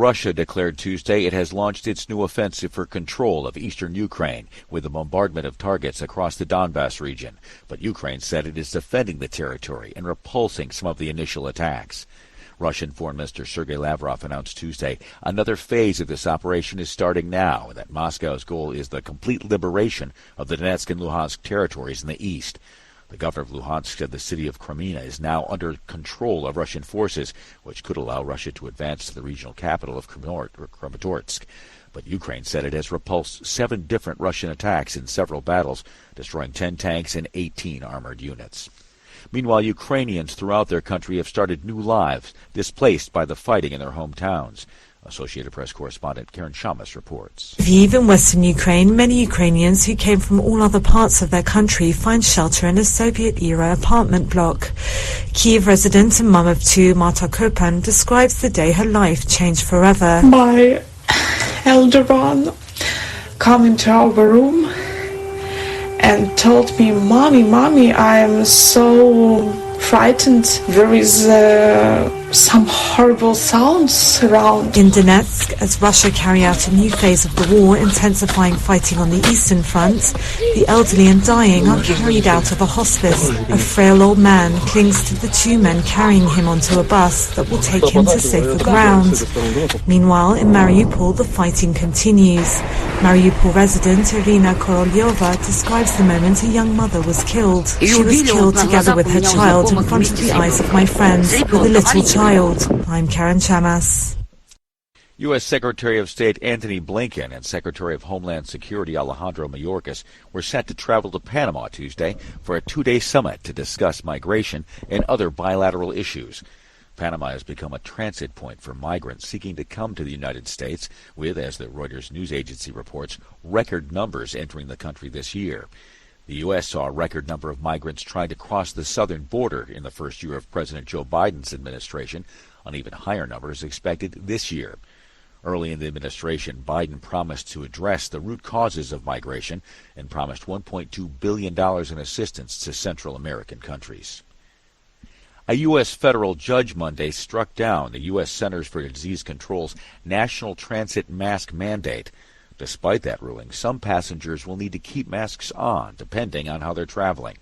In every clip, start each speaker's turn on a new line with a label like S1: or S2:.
S1: Russia declared Tuesday it has launched its new offensive for control of eastern Ukraine with the bombardment of targets across the Donbas region. But Ukraine said it is defending the territory and repulsing some of the initial attacks. Russian Foreign Minister Sergei Lavrov announced Tuesday another phase of this operation is starting now, and that Moscow's goal is the complete liberation of the Donetsk and Luhansk territories in the east. The governor of Luhansk said the city of Kreminna is now under control of Russian forces, which could allow Russia to advance to the regional capital of Kramatorsk. But Ukraine said it has repulsed 7 different Russian attacks in several battles, destroying 10 tanks and 18 armored units. Meanwhile, Ukrainians throughout their country have started new lives, displaced by the fighting in their hometowns. Associated Press correspondent Karen Shamas reports.
S2: Lviv in western Ukraine, many Ukrainians who came from all other parts of their country find shelter in a Soviet-era apartment block. Kyiv resident and mum of 2, Marta Kopan, describes the day her life changed forever.
S3: My elder one came into our room and told me, Mommy, I am so frightened. There is some horrible sounds around.
S2: In Donetsk, as Russia carry out a new phase of the war, intensifying fighting on the eastern front, the elderly and dying are carried out of a hospice. A frail old man clings to the 2 men carrying him onto a bus that will take him to safer ground. Meanwhile, in Mariupol, the fighting continues. Mariupol resident Irina Korolyova describes the moment a young mother was killed. She was killed together with her child in front of the eyes of my friends, with a little child. I'm Karen Shamas.
S1: U.S. Secretary of State Antony Blinken and Secretary of Homeland Security Alejandro Mayorkas were set to travel to Panama Tuesday for a 2-day summit to discuss migration and other bilateral issues. Panama has become a transit point for migrants seeking to come to the United States, with, as the Reuters news agency reports, record numbers entering the country this year. The U.S. saw a record number of migrants trying to cross the southern border in the first year of President Joe Biden's administration. An even higher number is expected this year. Early in the administration, Biden promised to address the root causes of migration and promised $1.2 billion in assistance to Central American countries. A U.S. federal judge Monday struck down the U.S. Centers for Disease Control's national transit mask mandate. Despite that ruling, some passengers will need to keep masks on, depending on how they're traveling.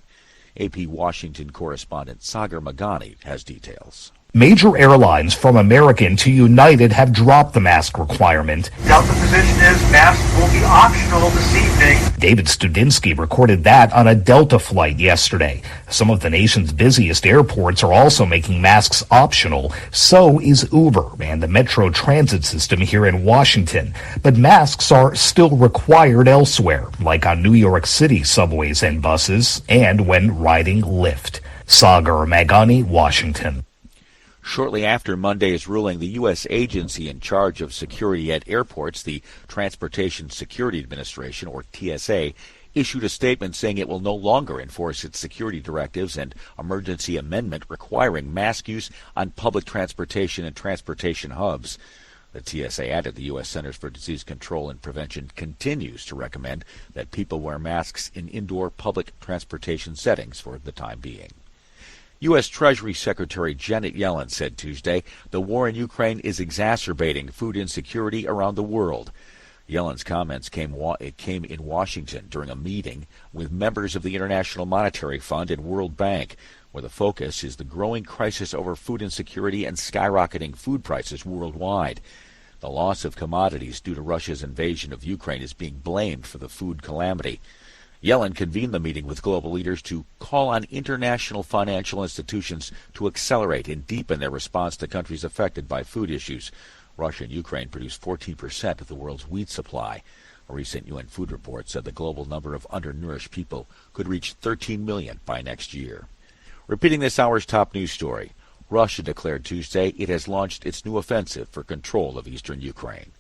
S1: AP Washington correspondent Sagar Magani has details.
S4: Major airlines from American to United have dropped the mask requirement.
S5: Now the position is masks will be optional this evening.
S4: David Studinsky recorded that on a Delta flight yesterday. Some of the nation's busiest airports are also making masks optional. So is Uber and the Metro Transit system here in Washington. But masks are still required elsewhere, like on New York City subways and buses, and when riding Lyft. Sagar Magani, Washington.
S1: Shortly after Monday's ruling, the U.S. agency in charge of security at airports, the Transportation Security Administration, or TSA, issued a statement saying it will no longer enforce its security directives and emergency amendment requiring mask use on public transportation and transportation hubs. The TSA added the U.S. Centers for Disease Control and Prevention continues to recommend that people wear masks in indoor public transportation settings for the time being. U.S. Treasury Secretary Janet Yellen said Tuesday the war in Ukraine is exacerbating food insecurity around the world. Yellen's comments came in Washington during a meeting with members of the International Monetary Fund and World Bank, where the focus is the growing crisis over food insecurity and skyrocketing food prices worldwide. The loss of commodities due to Russia's invasion of Ukraine is being blamed for the food calamity. Yellen convened the meeting with global leaders to call on international financial institutions to accelerate and deepen their response to countries affected by food issues. Russia and Ukraine produce 14% of the world's wheat supply. A recent UN food report said the global number of undernourished people could reach 13 million by next year. Repeating this hour's top news story, Russia declared Tuesday it has launched its new offensive for control of eastern Ukraine.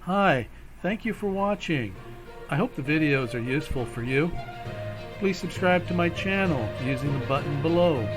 S6: Hi, thank you for watching. I hope the videos are useful for you. Please subscribe to my channel using the button below.